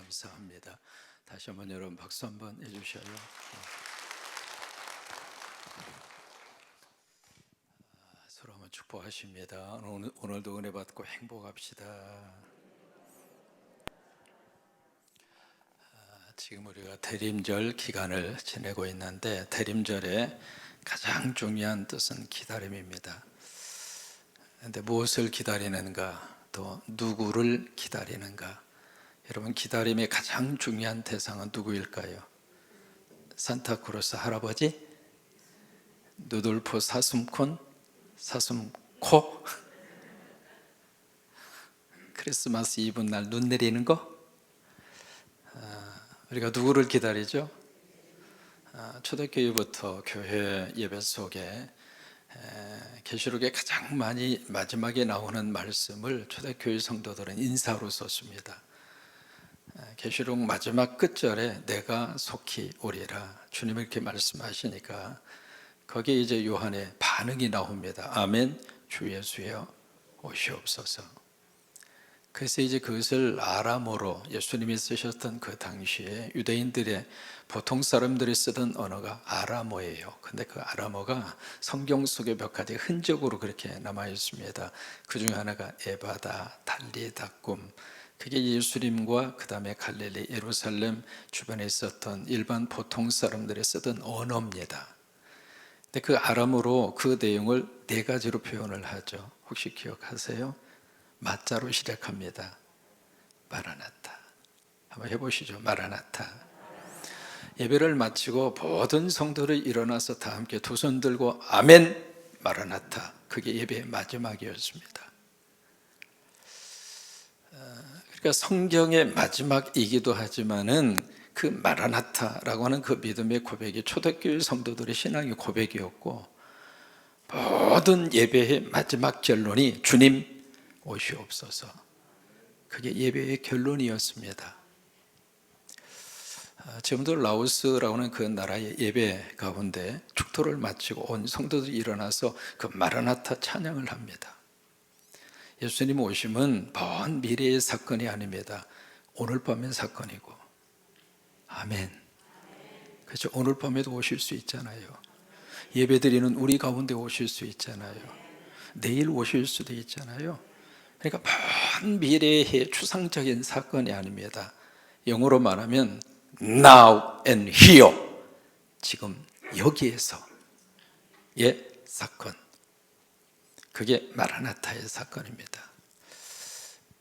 감사합니다. 다시 한번 여러분 박수 한번 해주셔요. 서로 한번 축복하십니다. 오늘도 은혜 받고 행복합시다. 지금 우리가 대림절 기간을 지내고 있는데 대림절의 가장 중요한 뜻은 기다림입니다. 그런데 무엇을 기다리는가, 또 누구를 기다리는가? 여러분, 기다림의 가장 중요한 대상은 누구일까요? 산타크로스 할아버지? 누돌프 사슴콘? 사슴코? 크리스마스 이브 날 눈 내리는 거? 우리가 누구를 기다리죠? 초대교회부터 교회 예배 속에 계시록에 가장 많이 마지막에 나오는 말씀을 초대교회 성도들은 인사로 썼습니다. 계시록 마지막 끝절에 내가 속히 오리라, 주님이 이렇게 말씀하시니까 거기에 이제 요한의 반응이 나옵니다. 아멘, 주 예수여 오시옵소서. 그래서 이제 그것을 아람어로 예수님이 쓰셨던 그 당시에 유대인들의 보통 사람들이 쓰던 언어가 아람어예요. 근데 그 아람어가 성경 속에 몇 가지 흔적으로 그렇게 남아 있습니다. 그 중에 하나가 에바다, 달리다꿈. 그게 예수님과 그 다음에 갈릴리, 예루살렘 주변에 있었던 일반 보통 사람들이 쓰던 언어입니다. 근데 그 아람어로 그 내용을 네 가지로 표현을 하죠. 혹시 기억하세요? 마자로 시작합니다. 마라나타. 한번 해보시죠. 마라나타. 예배를 마치고 모든 성도들이 일어나서 다 함께 두 손 들고 아멘 마라나타. 그게 예배의 마지막이었습니다. 그러니까 성경의 마지막이기도 하지만은 그 마라나타라고 하는 그 믿음의 고백이 초대교회 성도들의 신앙의 고백이었고, 모든 예배의 마지막 결론이 주님 오시옵소서. 그게 예배의 결론이었습니다. 지금도 라오스라고 하는 그 나라의 예배 가운데 축도를 마치고 온 성도들이 일어나서 그 마라나타 찬양을 합니다. 예수님 오심은 먼 미래의 사건이 아닙니다. 오늘 밤의 사건이고. 아멘. 그렇죠. 오늘 밤에도 오실 수 있잖아요. 예배드리는 우리 가운데 오실 수 있잖아요. 내일 오실 수도 있잖아요. 그러니까 먼 미래의 추상적인 사건이 아닙니다. 영어로 말하면 now and here, 지금 여기에서의 사건. 그게 마라나타의 사건입니다.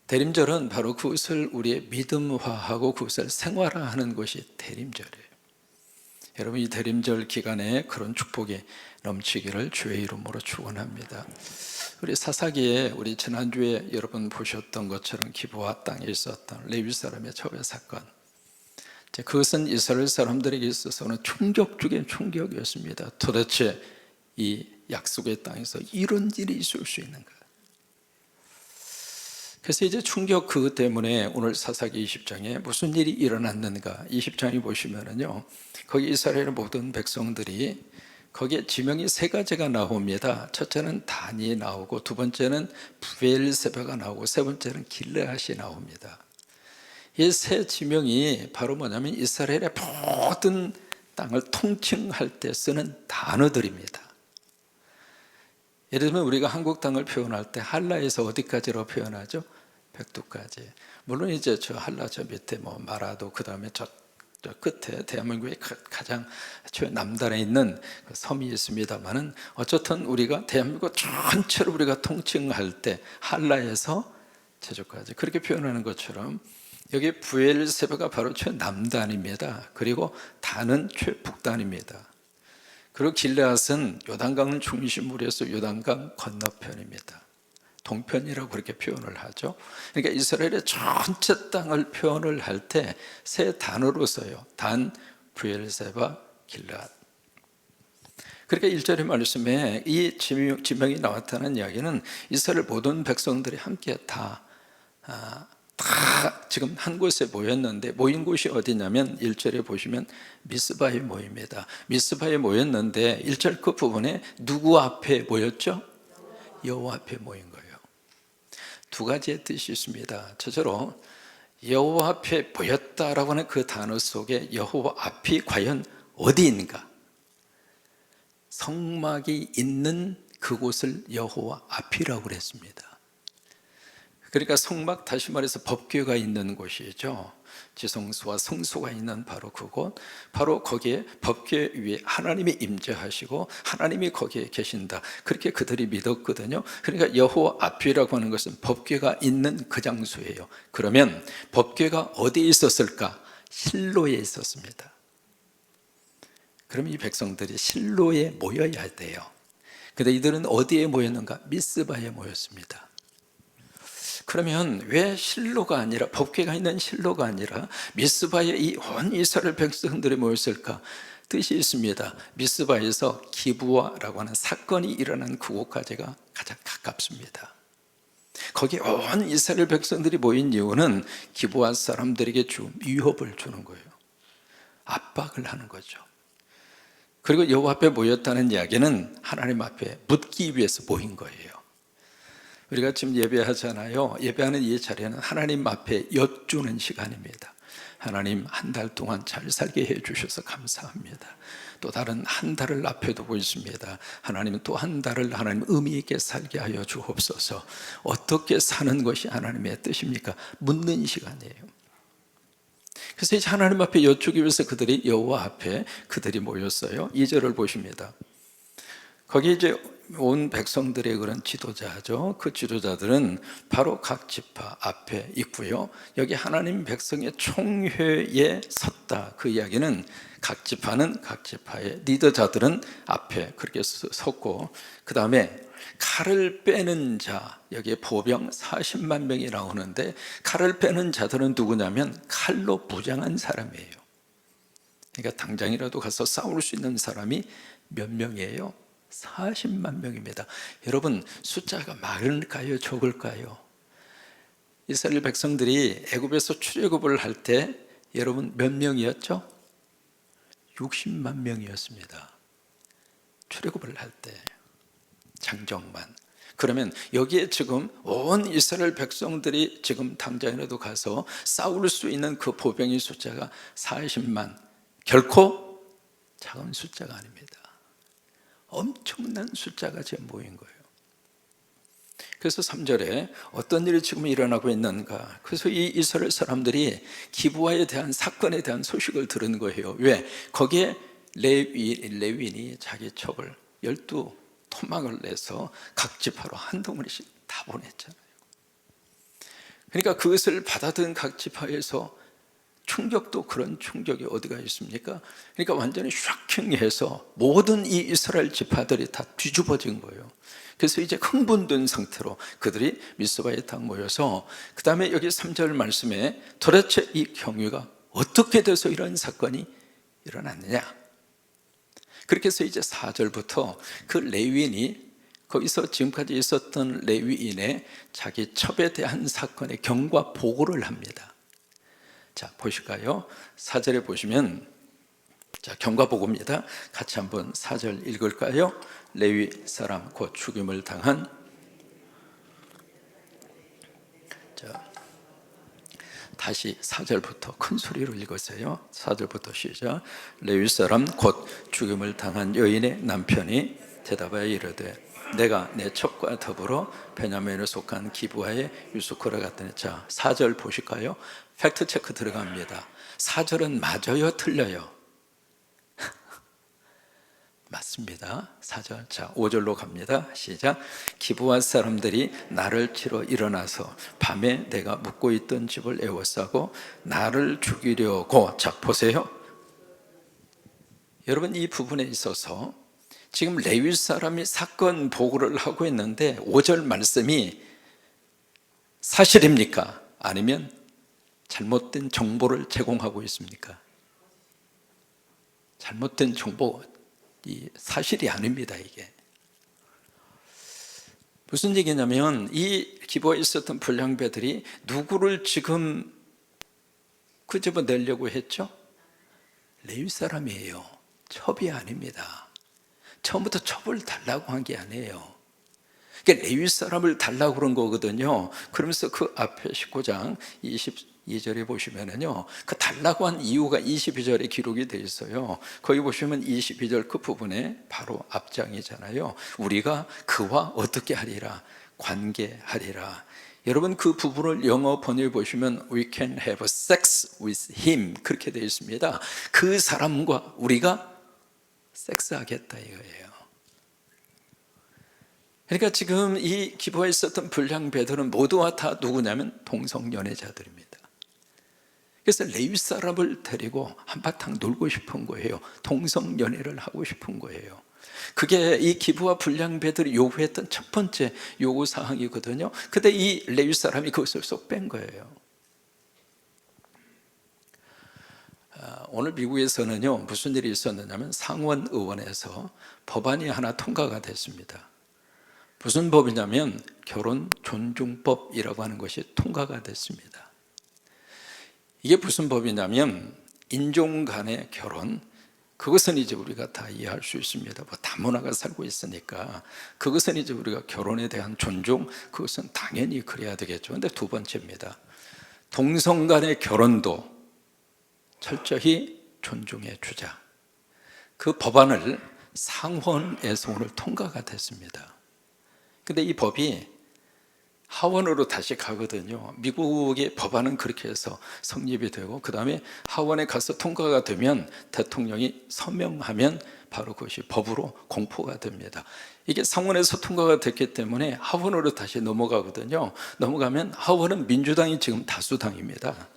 대림절은 바로 그것을 우리의 믿음화하고 그것을 생활화하는 것이 대림절이에요. 여러분, 이 대림절 기간에 그런 축복이 넘치기를 주의 이름으로 축원합니다. 우리 사사기에 우리 지난주에 여러분 보셨던 것처럼 기브와 땅에 있었던 레위 사람의 저배 사건, 그것은 이스라엘 사람들에게 있어서는 충격 중에 충격이었습니다. 도대체 이 약속의 땅에서 이런 일이 있을 수 있는가? 그래서 이제 충격 그것 때문에 오늘 사사기 20장에 무슨 일이 일어났는가, 20장에 보시면은요, 거기 이스라엘의 모든 백성들이 거기에 지명이 세 가지가 나옵니다. 첫째는 단이 나오고, 두 번째는 브엘세바가 나오고, 세 번째는 길르앗이 나옵니다. 이 세 지명이 바로 뭐냐면 이스라엘의 모든 땅을 통칭할 때 쓰는 단어들입니다. 예를 들면 우리가 한국 땅을 표현할 때 한라에서 어디까지로 표현하죠? 백두까지. 물론 이제 저 한라 저 밑에 뭐 마라도, 그 다음에 저 끝에 대한민국의 가장 남단에 있는 그 섬이 있습니다만은, 어쨌든 우리가 대한민국 전체를 우리가 통칭할 때 한라에서 제주까지 그렇게 표현하는 것처럼, 여기 브엘세바가 바로 최남단입니다. 그리고 단은 최북단입니다. 그리고 길르앗은 요단강 중심으로 해서 요단강 건너편입니다. 동편이라고 그렇게 표현을 하죠. 그러니까 이스라엘의 전체 땅을 표현을 할 때 세 단어로 써요. 단, 브엘세바, 길르앗. 그러니까 1절의 말씀에 이 지명이 나왔다는 이야기는 이스라엘 모든 백성들이 함께 다 지금 한 곳에 모였는데, 모인 곳이 어디냐면 1절에 보시면 미스바에 모입니다. 미스바에 모였는데 1절 그 부분에 누구 앞에 모였죠? 여호와 앞에 모인 거예요. 두 가지의 뜻이 있습니다. 첫째로 여호와 앞에 보였다라고 하는 그 단어 속에 여호와 앞이 과연 어디인가? 성막이 있는 그곳을 여호와 앞이라고 그랬습니다. 그러니까 성막, 다시 말해서 법궤가 있는 곳이죠. 지성소와 성소가 있는 바로 그곳, 바로 거기에 법궤 위에 하나님이 임재하시고 하나님이 거기에 계신다, 그렇게 그들이 믿었거든요. 그러니까 여호와 앞이라고 하는 것은 법궤가 있는 그 장소예요. 그러면 법궤가 어디에 있었을까? 실로에 있었습니다. 그럼 이 백성들이 실로에 모여야 돼요. 근데 이들은 어디에 모였는가? 미스바에 모였습니다. 그러면 왜 실로가 아니라, 법궤가 있는 실로가 아니라 미스바에 이 온 이스라엘 백성들이 모였을까? 뜻이 있습니다. 미스바에서 기브아라고 하는 사건이 일어난 그곳까지가 가장 가깝습니다. 거기 온 이스라엘 백성들이 모인 이유는 기브아 사람들에게 위협을 주는 거예요. 압박을 하는 거죠. 그리고 여호와 앞에 모였다는 이야기는 하나님 앞에 묻기 위해서 모인 거예요. 우리가 지금 예배하잖아요. 예배하는 이 자리는 하나님 앞에 여쭈는 시간입니다. 하나님, 한 달 동안 잘 살게 해주셔서 감사합니다. 또 다른 한 달을 앞에 두고 있습니다. 하나님, 또 한 달을 하나님 의미 있게 살게 하여 주옵소서. 어떻게 사는 것이 하나님의 뜻입니까? 묻는 시간이에요. 그래서 이제 하나님 앞에 여쭈기 위해서 그들이 여호와 앞에 그들이 모였어요. 2절을 보십니다. 거기 이제 온 백성들의 그런 지도자죠. 그 지도자들은 바로 각 지파 앞에 있고요. 여기 하나님 백성의 총회에 섰다. 그 이야기는 각 지파는 각 지파의 리더자들은 앞에 그렇게 섰고, 그 다음에 칼을 빼는 자, 여기에 보병 40만 명이 나오는데 칼을 빼는 자들은 누구냐면 칼로 무장한 사람이에요. 그러니까 당장이라도 가서 싸울 수 있는 사람이 몇 명이에요? 40만 명입니다. 여러분, 숫자가 많을까요? 적을까요? 이스라엘 백성들이 애굽에서 출애굽을 할 때 여러분 몇 명이었죠? 60만 명이었습니다. 출애굽을 할 때 장정만. 그러면 여기에 지금 온 이스라엘 백성들이 지금 당장이라도 가서 싸울 수 있는 그 보병의 숫자가 40만, 결코 작은 숫자가 아닙니다. 엄청난 숫자가 지금 모인 거예요. 그래서 3절에 어떤 일이 지금 일어나고 있는가? 그래서 이 이스라엘 사람들이 기브아에 대한 사건에 대한 소식을 들은 거예요. 왜? 거기에 레위인이 자기 첩을 12 토막을 내서 각 지파로 한 덩어리씩 다 보냈잖아요. 그러니까 그것을 받아든 각 지파에서 충격도 그런 충격이 어디가 있습니까? 그러니까 완전히 쇼킹해서 모든 이 이스라엘 지파들이 다 뒤집어진 거예요. 그래서 이제 흥분된 상태로 그들이 미스바에 딱 모여서, 그 다음에 여기 3절 말씀에 도대체 이 경위가 어떻게 돼서 이런 사건이 일어났느냐, 그렇게 해서 이제 4절부터 그 레위인이, 거기서 지금까지 있었던 레위인의 자기 첩에 대한 사건의 경과 보고를 합니다. 자, 보실까요? 4절에 보시면, 자, 경과 보고입니다. 같이 한번 4절 읽을까요? 레위 사람 곧 죽임을 당한, 자, 다시 4절부터 큰 소리로 읽으세요. 4절부터 시작. 레위 사람 곧 죽임을 당한 여인의 남편이 대답하여 이르되 내가 내 첩과 더불어 베냐민에 속한 기브아의 유수코라 갔더니. 자, 4절 보실까요? 팩트 체크 들어갑니다. 4절은 맞아요, 틀려요? 맞습니다. 4절. 자, 5절로 갑니다. 시작. 기브아 사람들이 나를 치러 일어나서 밤에 내가 묵고 있던 집을 에워싸고 나를 죽이려고. 자, 보세요. 여러분, 이 부분에 있어서 지금 레위 사람이 사건 보고를 하고 있는데 5절 말씀이 사실입니까? 아니면 잘못된 정보를 제공하고 있습니까? 잘못된 정보, 이 사실이 아닙니다. 이게 무슨 얘기냐면, 이 기브아에 있었던 불량배들이 누구를 지금 끄집어내려고 했죠? 레위 사람이에요. 첩이 아닙니다. 처음부터 첩을 달라고 한 게 아니에요. 그러니까 레위 사람을 달라고 그런 거거든요. 그러면서 그 앞에 19장 2절에 보시면은요, 그 달라고 한 이유가 22절에 기록이 되어 있어요. 거기 보시면 22절 끝부분에 바로 앞장이잖아요. 우리가 그와 어떻게 하리라, 관계하리라. 여러분, 그 부분을 영어 번역해 보시면 We can have sex with him, 그렇게 되어 있습니다. 그 사람과 우리가 섹스하겠다 이거예요. 그러니까 지금 이 기부에 있었던 불량배들은 모두가 다 누구냐면 동성연애자들입니다. 그래서 레위 사람을 데리고 한바탕 놀고 싶은 거예요. 동성연애를 하고 싶은 거예요. 그게 이 기부와 불량배들이 요구했던 첫 번째 요구사항이거든요. 근데 이 레위 사람이 그것을 쏙 뺀 거예요. 오늘 미국에서는요, 무슨 일이 있었느냐면 상원의원에서 법안이 하나 통과가 됐습니다. 무슨 법이냐면 결혼 존중법이라고 하는 것이 통과가 됐습니다. 이게 무슨 법이냐면 인종 간의 결혼, 그것은 이제 우리가 다 이해할 수 있습니다. 뭐 다문화가 살고 있으니까 그것은 이제 우리가 결혼에 대한 존중, 그것은 당연히 그래야 되겠죠. 근데 두 번째입니다. 동성 간의 결혼도 철저히 존중해 주자. 그 법안을 상원에서 오늘 통과가 됐습니다. 근데 이 법이 하원으로 다시 가거든요. 미국의 법안은 그렇게 해서 성립이 되고 그 다음에 하원에 가서 통과가 되면 대통령이 서명하면 바로 그것이 법으로 공포가 됩니다. 이게 상원에서 통과가 됐기 때문에 하원으로 다시 넘어가거든요. 넘어가면 하원은 민주당이 지금 다수당입니다.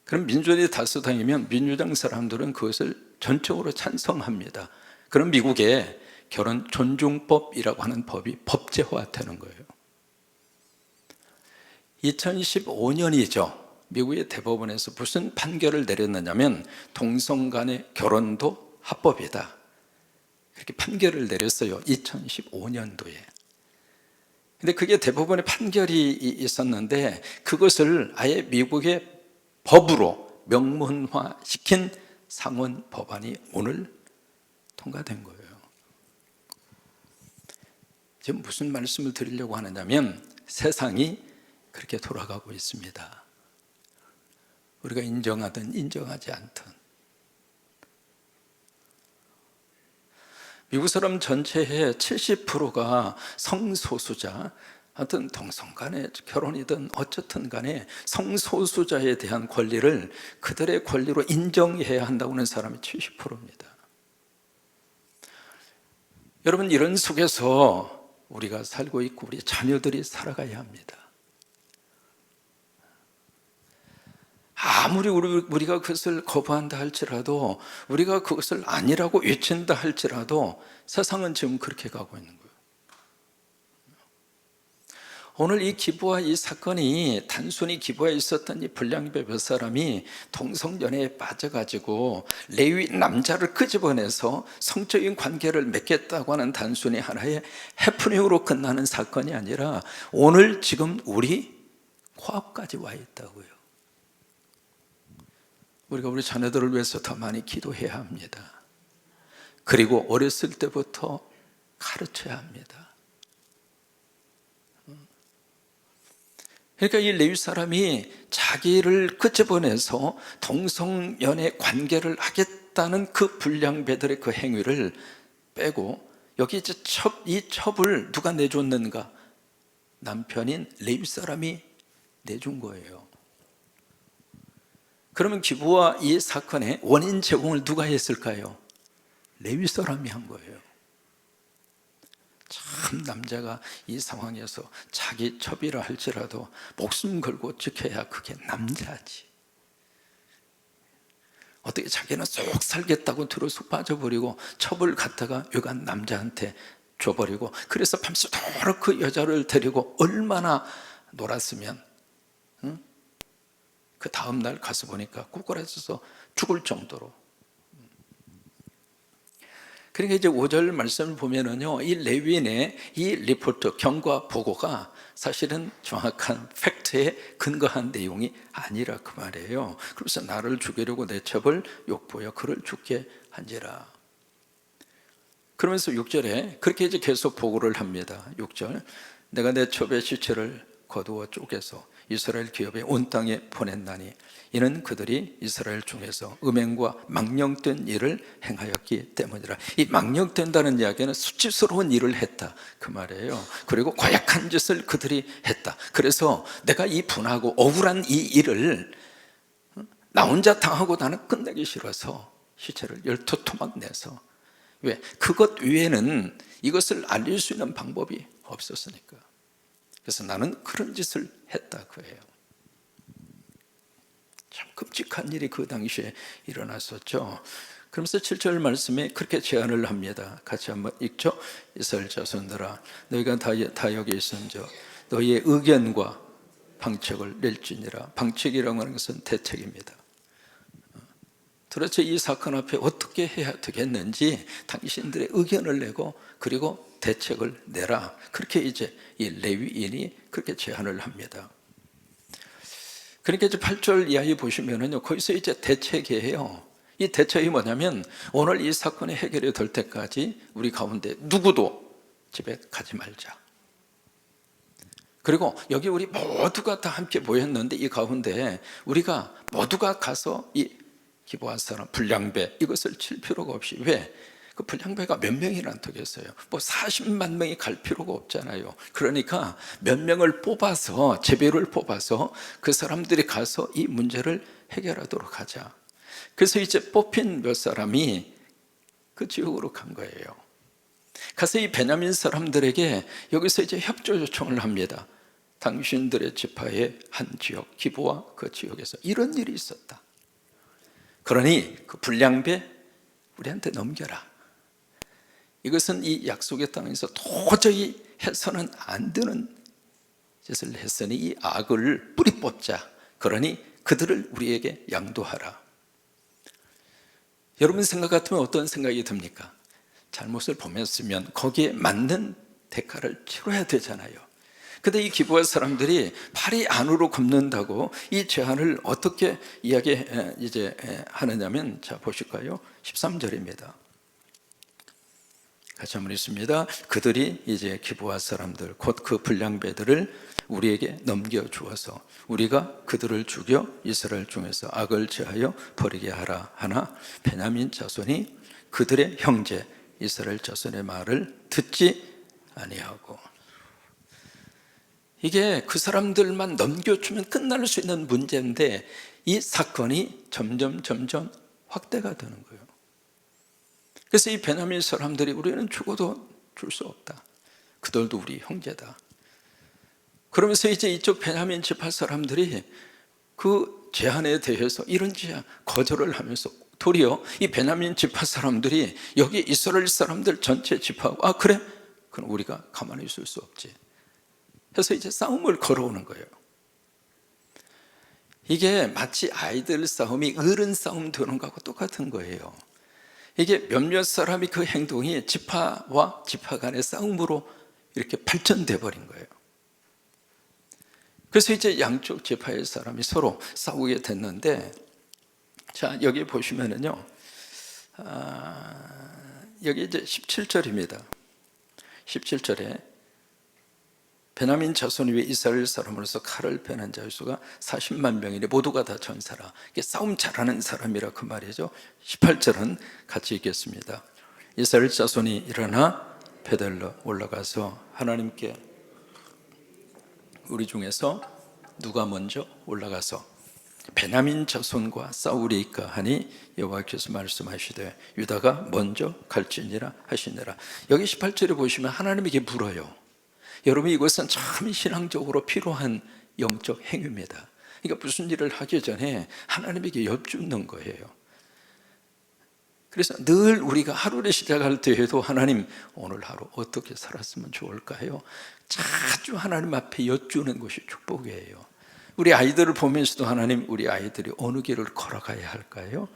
그럼 민주당이 다수당이면 민주당 사람들은 그것을 전적으로 찬성합니다. 그럼 미국의 결혼 존중법이라고 하는 법이 법제화되는 거예요. 2015년이죠. 미국의 대법원에서 무슨 판결을 내렸느냐면 동성 간의 결혼도 합법이다. 그렇게 판결을 내렸어요. 2015년도에. 근데 그게 대법원의 판결이 있었는데 그것을 아예 미국의 법으로 명문화시킨 상원 법안이 오늘 통과된 거예요. 지금 무슨 말씀을 드리려고 하느냐면 세상이 그렇게 돌아가고 있습니다. 우리가 인정하든 인정하지 않든. 미국 사람 전체의 70%가 성소수자, 하여튼 동성 간의 결혼이든 어쨌든 간에 성소수자에 대한 권리를 그들의 권리로 인정해야 한다고 하는 사람이 70%입니다. 여러분, 이런 속에서 우리가 살고 있고 우리 자녀들이 살아가야 합니다. 아무리 우리가 그것을 거부한다 할지라도, 우리가 그것을 아니라고 외친다 할지라도 세상은 지금 그렇게 가고 있는 거예요. 오늘 이 기부와 이 사건이 단순히 기부에 있었던 이 불량배 몇 사람이 동성연애에 빠져가지고 레위 남자를 끄집어내서 성적인 관계를 맺겠다고 하는 단순히 하나의 해프닝으로 끝나는 사건이 아니라 오늘 지금 우리 코앞까지 와 있다고요. 우리가 우리 자녀들을 위해서 더 많이 기도해야 합니다. 그리고 어렸을 때부터 가르쳐야 합니다. 그러니까 이 레위 사람이 자기를 끄집어내서 동성연애 관계를 하겠다는 그 불량배들의 그 행위를 빼고 여기 이제 이 첩을 누가 내줬는가? 남편인 레위 사람이 내준 거예요. 그러면 기부와 이 사건의 원인 제공을 누가 했을까요? 레위 사람이 한 거예요. 참 남자가 이 상황에서 자기 첩이라 할지라도 목숨 걸고 지켜야 그게 남자지. 어떻게 자기는 쏙 살겠다고 뒤로 쏙 빠져버리고 첩을 갖다가 여간 남자한테 줘버리고, 그래서 밤새도록 그 여자를 데리고 얼마나 놀았으면, 응? 그 다음 날 가서 보니까 꼬꾸라져서 죽을 정도로. 그러니까 이제 5절 말씀을 보면은요, 이 레위인의 이 리포트, 경과 보고가 사실은 정확한 팩트에 근거한 내용이 아니라 그 말이에요. 그래서 나를 죽이려고 내 첩을 욕보여 그를 죽게 한지라. 그러면서 6절에 그렇게 이제 계속 보고를 합니다. 6절, 내가 내 첩의 시체를 거두어 쪼개서 이스라엘 기업에 온 땅에 보냈나니 이는 그들이 이스라엘 중에서 음행과 망령된 일을 행하였기 때문이라. 이 망령된다는 이야기는 수치스러운 일을 했다 그 말이에요. 그리고 고약한 짓을 그들이 했다. 그래서 내가 이 분하고 억울한 이 일을 나 혼자 당하고 나는 끝내기 싫어서 시체를 12토막 내서, 왜? 그것 외에는 이것을 알릴 수 있는 방법이 없었으니까. 그래서 나는 그런 짓을 했다 그예요. 참 끔찍한 일이 그 당시에 일어났었죠. 그러면서 7절 말씀에 그렇게 제안을 합니다. 같이 한번 읽죠. 이스라엘 자손들아, 너희가 다 여기 있은저 너희의 의견과 방책을 낼지니라. 방책이라고 하는 것은 대책입니다. 도대체 이 사건 앞에 어떻게 해야 되겠는지 당신들의 의견을 내고 그리고 대책을 내라. 그렇게 이제 이 레위인이 그렇게 제안을 합니다. 그러니까 이제 8절 이하에 보시면은요, 거기서 이제 대책이에요. 이 대책이 뭐냐면 오늘 이 사건이 해결이 될 때까지 우리 가운데 누구도 집에 가지 말자. 그리고 여기 우리 모두가 다 함께 모였는데 이 가운데 우리가 모두가 가서 이 기부한 사람 불량배 이것을 칠 필요가 없이, 왜? 그 불량배가 몇 명이나 되겠어요? 뭐 40만 명이 갈 필요가 없잖아요. 그러니까 몇 명을 뽑아서, 제배를 뽑아서 그 사람들이 가서 이 문제를 해결하도록 하자. 그래서 이제 뽑힌 몇 사람이 그 지역으로 간 거예요. 가서 이 베냐민 사람들에게 여기서 이제 협조 요청을 합니다. 당신들의 지파의 한 지역, 기부와 그 지역에서 이런 일이 있었다. 그러니 그 불량배 우리한테 넘겨라. 이것은 이 약속의 땅에서 도저히 해서는 안 되는 짓을 했으니 이 악을 뿌리 뽑자. 그러니 그들을 우리에게 양도하라. 여러분 생각 같으면 어떤 생각이 듭니까? 잘못을 범했으면 거기에 맞는 대가를 치러야 되잖아요. 근데 이 기부할 사람들이 발이 안으로 굽는다고 이 제안을 어떻게 하느냐면, 자 보실까요? 13절입니다. 같이 한번 읽습니다. 그들이 이제 기부할 사람들 곧 그 불량배들을 우리에게 넘겨주어서 우리가 그들을 죽여 이스라엘 중에서 악을 제하여 버리게 하라 하나 베냐민 자손이 그들의 형제 이스라엘 자손의 말을 듣지 아니하고. 이게 그 사람들만 넘겨주면 끝날 수 있는 문제인데 이 사건이 점점 확대가 되는 거예요. 그래서 이 베냐민 사람들이 우리는 죽어도 줄 수 없다. 그들도 우리 형제다. 그러면서 이제 이쪽 베냐민 지파 사람들이 그 제안에 대해서 이런지 거절을 하면서 도리어 이 베냐민 지파 사람들이 여기 이스라엘 사람들 전체 지파하고, 아 그래? 그럼 우리가 가만히 있을 수 없지. 해서 이제 싸움을 걸어오는 거예요. 이게 마치 아이들 싸움이 어른 싸움 되는 거하고 똑같은 거예요. 이게 몇몇 사람이 그 행동이 지파와 지파 간의 싸움으로 이렇게 발전돼 버린 거예요. 그래서 이제 양쪽 지파의 사람이 서로 싸우게 됐는데, 자 여기 보시면은요, 여기 이제 17절입니다. 17절에 베냐민 자손 위에 이스라엘 사람으로서 칼을 베는 자의 수가 40만 명이니 모두가 다 전사라. 이게 싸움 잘하는 사람이라 그 말이죠. 18절은 같이 읽겠습니다. 이스라엘 자손이 일어나 베델로 올라가서 하나님께 우리 중에서 누가 먼저 올라가서 베냐민 자손과 싸우리이까 하니 여호와께서 말씀하시되 유다가 먼저 갈지니라 하시니라. 여기 18절에 보시면 하나님에게 물어요. 여러분 이것은 참 신앙적으로 필요한 영적 행위입니다. 그러니까 무슨 일을 하기 전에 하나님에게 여쭙는 거예요. 그래서 늘 우리가 하루를 시작할 때에도 하나님 오늘 하루 어떻게 살았으면 좋을까요? 자주 하나님 앞에 여쭈는 것이 축복이에요. 우리 아이들을 보면서도 하나님 우리 아이들이 어느 길을 걸어가야 할까요?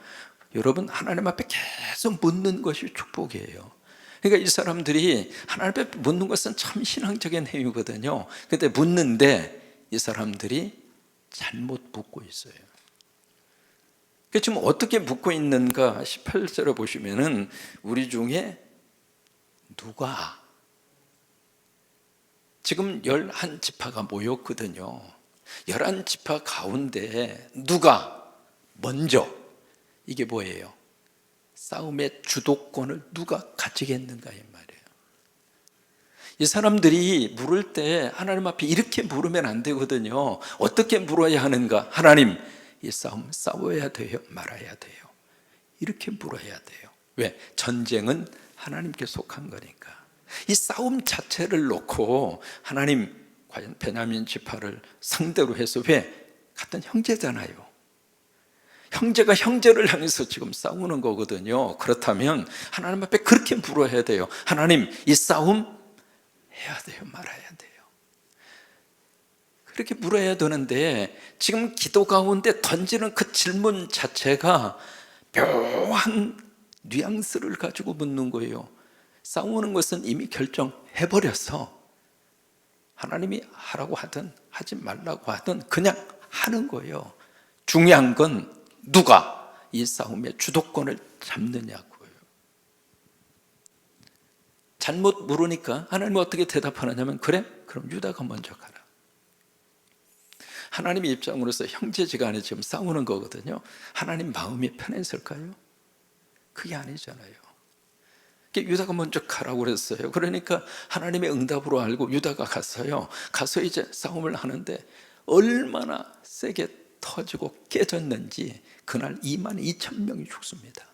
여러분 하나님 앞에 계속 묻는 것이 축복이에요. 그러니까 이 사람들이 하나님 앞에 묻는 것은 참 신앙적인 행위거든요. 근데 묻는데 이 사람들이 잘못 묻고 있어요. 지금 어떻게 묻고 있는가 18절에 보시면은 우리 중에 누가 지금 11지파가 모였거든요. 11지파 가운데 누가 먼저, 이게 뭐예요? 싸움의 주도권을 누가 가지겠는가 이 말이에요. 이 사람들이 물을 때 하나님 앞에 이렇게 물으면 안 되거든요. 어떻게 물어야 하는가? 하나님, 이 싸움 싸워야 돼요? 말아야 돼요? 이렇게 물어야 돼요. 왜? 전쟁은 하나님께 속한 거니까. 이 싸움 자체를 놓고 하나님, 과연 베냐민 지파를 상대로 해서, 왜? 같은 형제잖아요. 형제가 형제를 향해서 지금 싸우는 거거든요. 그렇다면 하나님 앞에 그렇게 물어야 돼요. 하나님, 이 싸움 해야 돼요? 말아야 돼요? 그렇게 물어야 되는데, 지금 기도 가운데 던지는 그 질문 자체가 묘한 뉘앙스를 가지고 묻는 거예요. 싸우는 것은 이미 결정해버려서 하나님이 하라고 하든 하지 말라고 하든 그냥 하는 거예요. 중요한 건 누가 이 싸움의 주도권을 잡느냐고요. 잘못 물으니까 하나님은 어떻게 대답하느냐면, 그래? 그럼 유다가 먼저 가라. 하나님의 입장으로서 형제지간에 지금 싸우는 거거든요. 하나님 마음이 편했을까요? 그게 아니잖아요. 유다가 먼저 가라고 그랬어요. 그러니까 하나님의 응답으로 알고 유다가 갔어요. 가서 이제 싸움을 하는데 얼마나 세게 터지고 깨졌는지 그날 22,000명이 죽습니다.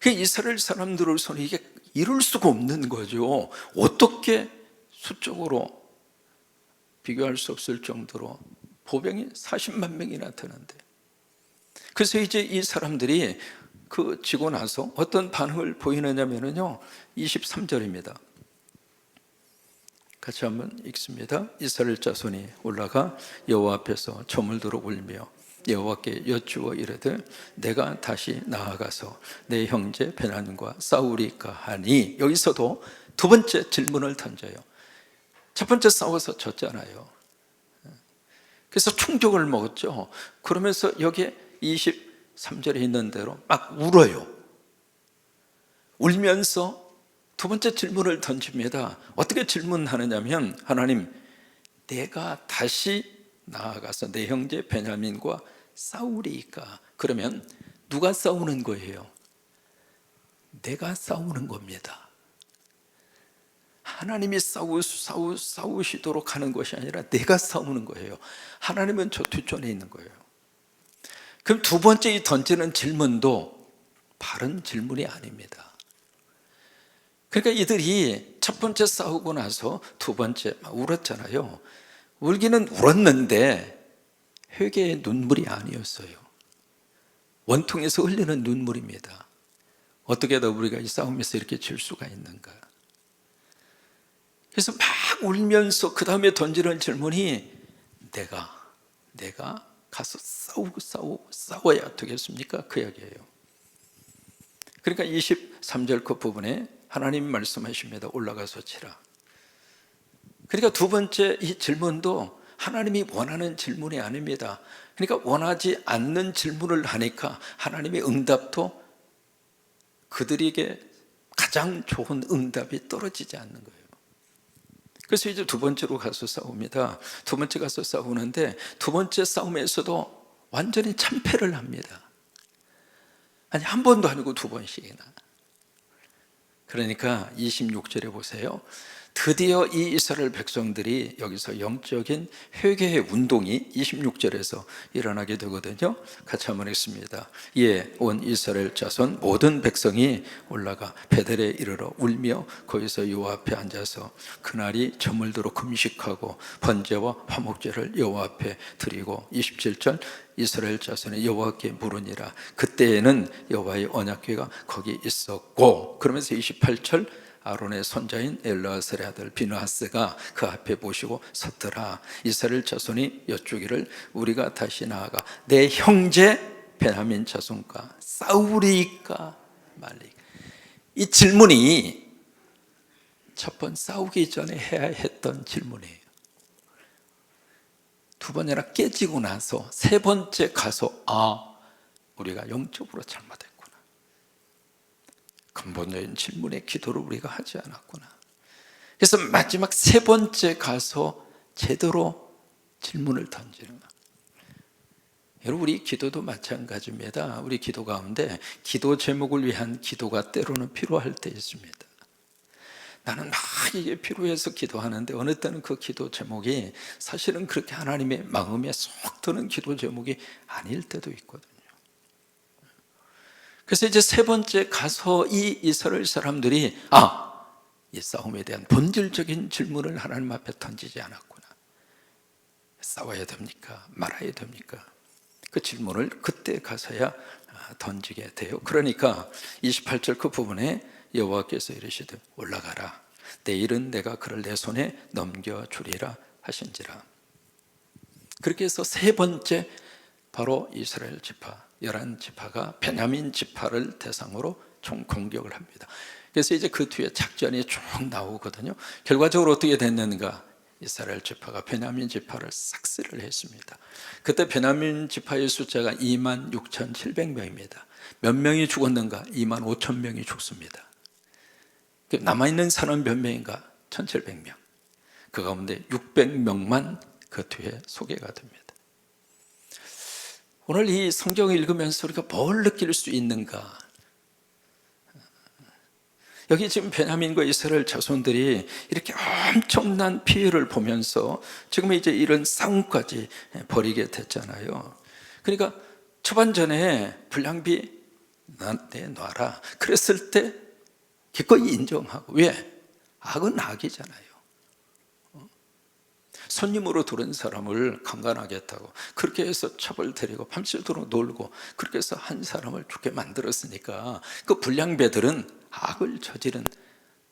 이스라엘 사람들로서는 이게 이룰 수가 없는 거죠. 어떻게 수적으로 비교할 수 없을 정도로 보병이 40만 명이나 되는데, 그래서 이제 이 사람들이 그 지고 나서 어떤 반응을 보이느냐면요, 23절입니다. 같이 한번 읽습니다. 이스라엘 자손이 올라가 여호와 앞에서 저물 들어 울며 여호와께 여쭈어 이르되, 내가 다시 나아가서 내 형제 베냐민과 싸우리까 하니. 여기서도 두 번째 질문을 던져요. 첫 번째 싸워서 졌잖아요. 그래서 충격을 먹었죠. 그러면서 여기에 23절에 있는 대로 막 울어요. 울면서 두 번째 질문을 던집니다. 어떻게 질문하느냐면, 하나님, 내가 다시 나아가서 내 형제 베냐민과 싸우리까. 그러면 누가 싸우는 거예요? 내가 싸우는 겁니다. 하나님이 싸우시도록 하는 것이 아니라 내가 싸우는 거예요. 하나님은 저 뒷전에 있는 거예요. 그럼 두 번째 이 던지는 질문도 바른 질문이 아닙니다. 그러니까 이들이 첫 번째 싸우고 나서 두 번째 막 울었잖아요. 울기는 울었는데 회개의 눈물이 아니었어요. 원통에서 흘리는 눈물입니다. 어떻게 더 우리가 이 싸움에서 이렇게 질 수가 있는가? 그래서 막 울면서 그 다음에 던지는 질문이, 내가 가서 싸워야 되겠습니까? 그 이야기예요. 그러니까 23절 그 부분에 하나님 말씀하십니다. 올라가서 치라. 그러니까 두 번째 이 질문도 하나님이 원하는 질문이 아닙니다. 그러니까 원하지 않는 질문을 하니까 하나님의 응답도 그들에게 가장 좋은 응답이 떨어지지 않는 거예요. 그래서 이제 두 번째로 가서 싸웁니다. 두 번째 가서 싸우는데 두 번째 싸움에서도 완전히 참패를 합니다. 아니, 한 번도 아니고 두 번씩이나. 그러니까 26절에 보세요. 드디어 이 이스라엘 백성들이 여기서 영적인 회개의 운동이 26절에서 일어나게 되거든요. 같이 한번 읽습니다. 이에 온 이스라엘 자손 모든 백성이 올라가 베델에 이르러 울며 거기서 여호와 앞에 앉아서 그날이 저물도록 금식하고 번제와 화목제를 여호와 앞에 드리고, 27절 이스라엘 자손이 여호와께 물으니라. 그때에는 여호와의 언약궤가 거기 있었고, 그러면서 28절 아론의 손자인 엘르아살의 아들 비느하스가 그 앞에 보시고 섰더라. 이스라엘 자손이 여쭈기를, 우리가 다시 나아가 내 형제 베냐민 자손과 싸우리까 말리까. 이 질문이 첫 번 싸우기 전에 해야 했던 질문이에요. 두 번 아니라 깨지고 나서 세 번째 가서, 우리가 영적으로 잘못했구나. 근본적인 질문의 기도를 우리가 하지 않았구나. 그래서 마지막 세 번째 가서 제대로 질문을 던지는 거예요. 여러분, 우리 기도도 마찬가지입니다. 우리 기도 가운데 기도 제목을 위한 기도가 때로는 필요할 때 있습니다. 나는 막 이게 필요해서 기도하는데 어느 때는 그 기도 제목이 사실은 그렇게 하나님의 마음에 쏙 드는 기도 제목이 아닐 때도 있거든요. 그래서 이제 세 번째 가서 이 이스라엘 사람들이 이 싸움에 대한 본질적인 질문을 하나님 앞에 던지지 않았구나. 싸워야 됩니까? 말아야 됩니까? 그 질문을 그때 가서야 던지게 돼요. 그러니까 28절 그 부분에 여호와께서 이르시되 올라가라. 내일은 내가 그를 내 손에 넘겨주리라 하신지라. 그렇게 해서 세 번째 바로 이스라엘 지파 11지파가 베냐민 지파를 대상으로 총 공격을 합니다. 그래서 이제 그 뒤에 작전이 쭉 나오거든요. 결과적으로 어떻게 됐는가? 이스라엘 지파가 베냐민 지파를 싹쓸이를 했습니다. 그때 베냐민 지파의 숫자가 26,700명입니다. 몇 명이 죽었는가? 25,000명이 죽습니다. 남아있는 사람은 몇 명인가? 1,700명. 그 가운데 600명만 그 뒤에 소개가 됩니다. 오늘 이 성경을 읽으면서 우리가 뭘 느낄 수 있는가? 여기 지금 베냐민과 이스라엘 자손들이 이렇게 엄청난 피해를 보면서 지금 이제 이런 싸움까지 벌이게 됐잖아요. 그러니까 초반전에 불량비 내놔라 그랬을 때 기꺼이 인정하고, 왜? 악은 악이잖아요. 손님으로 들은 사람을 강간하겠다고 그렇게 해서 첩을 데리고 밤새도록 놀고 그렇게 해서 한 사람을 죽게 만들었으니까 그 불량배들은 악을 저지른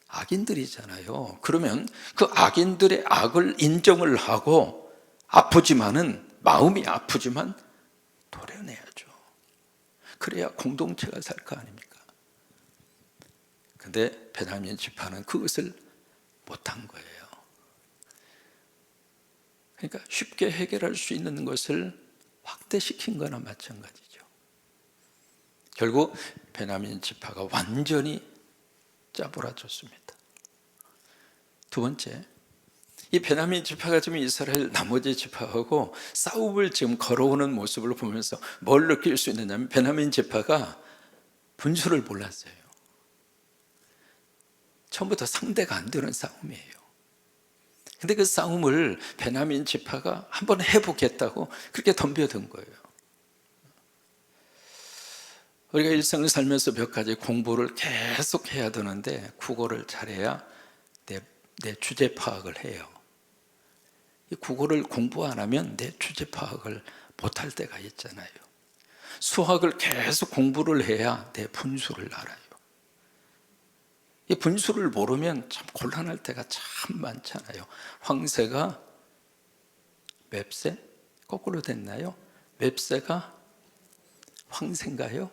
악인들이잖아요. 그러면 그 악인들의 악을 인정을 하고 아프지만은 마음이 아프지만 도려내야죠. 그래야 공동체가 살 거 아닙니까? 근데 베냐민 지파는 그것을 못한 거예요. 그러니까 쉽게 해결할 수 있는 것을 확대시킨 거나 마찬가지죠. 결국 베냐민 지파가 완전히 짜부라졌습니다. 두 번째, 이 베냐민 지파가 지금 이스라엘 나머지 지파하고 싸움을 지금 걸어오는 모습을 보면서 뭘 느낄 수 있느냐면 베냐민 지파가 분수를 몰랐어요. 처음부터 상대가 안 되는 싸움이에요. 근데 그 싸움을 베냐민 지파가 한번 해보겠다고 그렇게 덤벼든 거예요. 우리가 일상을 살면서 몇 가지 공부를 계속 해야 되는데 국어를 잘해야 내 주제 파악을 해요. 이 국어를 공부 안 하면 내 주제 파악을 못할 때가 있잖아요. 수학을 계속 공부를 해야 내 분수를 알아요. 이 분수를 모르면 참 곤란할 때가 참 많잖아요. 황새가 맵새? 거꾸로 됐나요? 맵새가 황새인가요?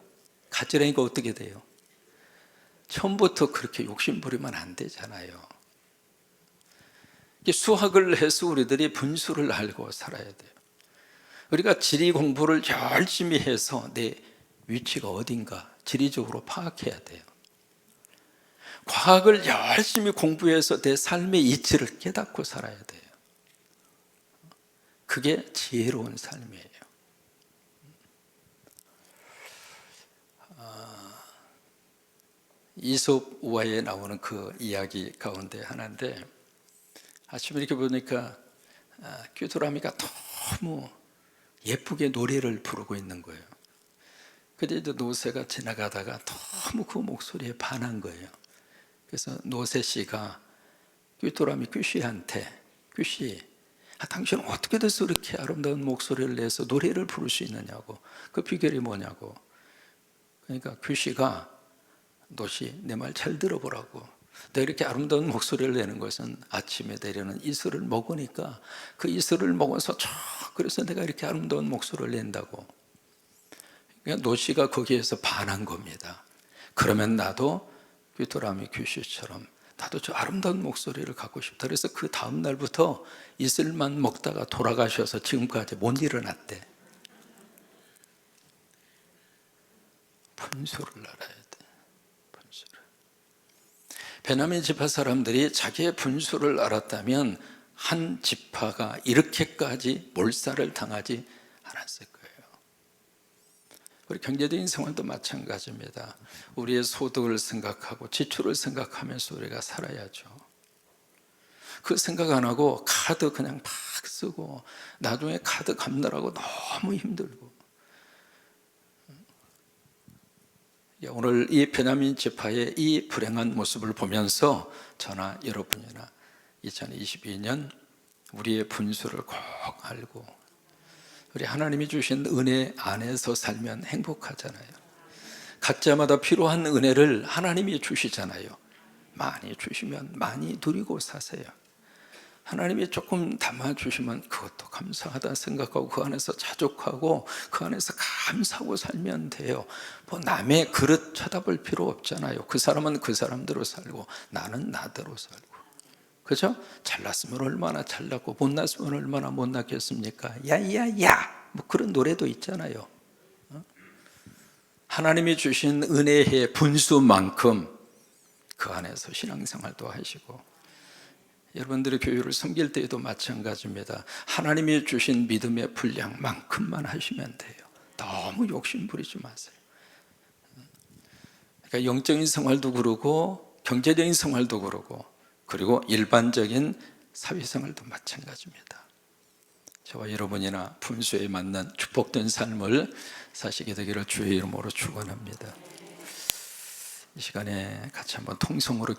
가지런히가 어떻게 돼요? 처음부터 그렇게 욕심 부리면 안 되잖아요. 수학을 해서 우리들이 분수를 알고 살아야 돼요. 우리가 지리 공부를 열심히 해서 내 위치가 어딘가 지리적으로 파악해야 돼요. 과학을 열심히 공부해서 내 삶의 이치를 깨닫고 살아야 돼요. 그게 지혜로운 삶이에요. 이솝 우화에 나오는 그 이야기 가운데 하나인데, 아침에 이렇게 보니까 귀뚜라미가 너무 예쁘게 노래를 부르고 있는 거예요. 근데 이제 노새가 지나가다가 너무 그 목소리에 반한 거예요. 그래서 노새 씨가 귀뚜라미 귀씨한테, 귀씨, 당신은 어떻게 돼서 이렇게 아름다운 목소리를 내서 노래를 부를 수 있느냐고, 그 비결이 뭐냐고. 그러니까 귀씨가, 노씨 내 말 잘 들어보라고. 내가 이렇게 아름다운 목소리를 내는 것은 아침에 내려는 이슬을 먹으니까 그 이슬을 먹어서 그래서 내가 이렇게 아름다운 목소리를 낸다고. 그러니까 노씨가 거기에서 반한 겁니다. 그러면 나도 귀뚜라미 귀씨처럼 나도 저 아름다운 목소리를 갖고 싶다. 그래서 그 다음 날부터 이슬만 먹다가 돌아가셔서 지금까지 못 일어났대. 분수를 알아야 돼. 분수를. 베냐민 지파 사람들이 자기의 분수를 알았다면 한 지파가 이렇게까지 몰살을 당하지 않았을 거예요. 우리 경제적인 생활도 마찬가지입니다. 우리의 소득을 생각하고 지출을 생각하면서 우리가 살아야죠. 그 생각 안 하고 카드 그냥 막 쓰고 나중에 카드 갚느라고 너무 힘들고. 오늘 이 베냐민 지파의 이 불행한 모습을 보면서 저나 여러분이나 2022년 우리의 분수를 꼭 알고 우리 하나님이 주신 은혜 안에서 살면 행복하잖아요. 각자마다 필요한 은혜를 하나님이 주시잖아요. 많이 주시면 많이 누리고 사세요. 하나님이 조금 담아주시면 그것도 감사하다 생각하고 그 안에서 자족하고 그 안에서 감사하고 살면 돼요. 뭐 남의 그릇 쳐다볼 필요 없잖아요. 그 사람은 그 사람대로 살고 나는 나대로 살고. 그죠? 잘났으면 얼마나 잘났고 못났으면 얼마나 못났겠습니까? 야야야 뭐 그런 노래도 있잖아요. 하나님이 주신 은혜의 분수만큼 그 안에서 신앙생활도 하시고 여러분들의 교회를 섬길 때에도 마찬가지입니다. 하나님이 주신 믿음의 분량만큼만 하시면 돼요. 너무 욕심 부리지 마세요. 그러니까 영적인 생활도 그러고 경제적인 생활도 그러고 그리고 일반적인 사회생활도 마찬가지입니다. 저와 여러분이나 분수에 맞는 축복된 삶을 사시게 되기를 주의 이름으로 축원합니다. 이 시간에 같이 한번 통성으로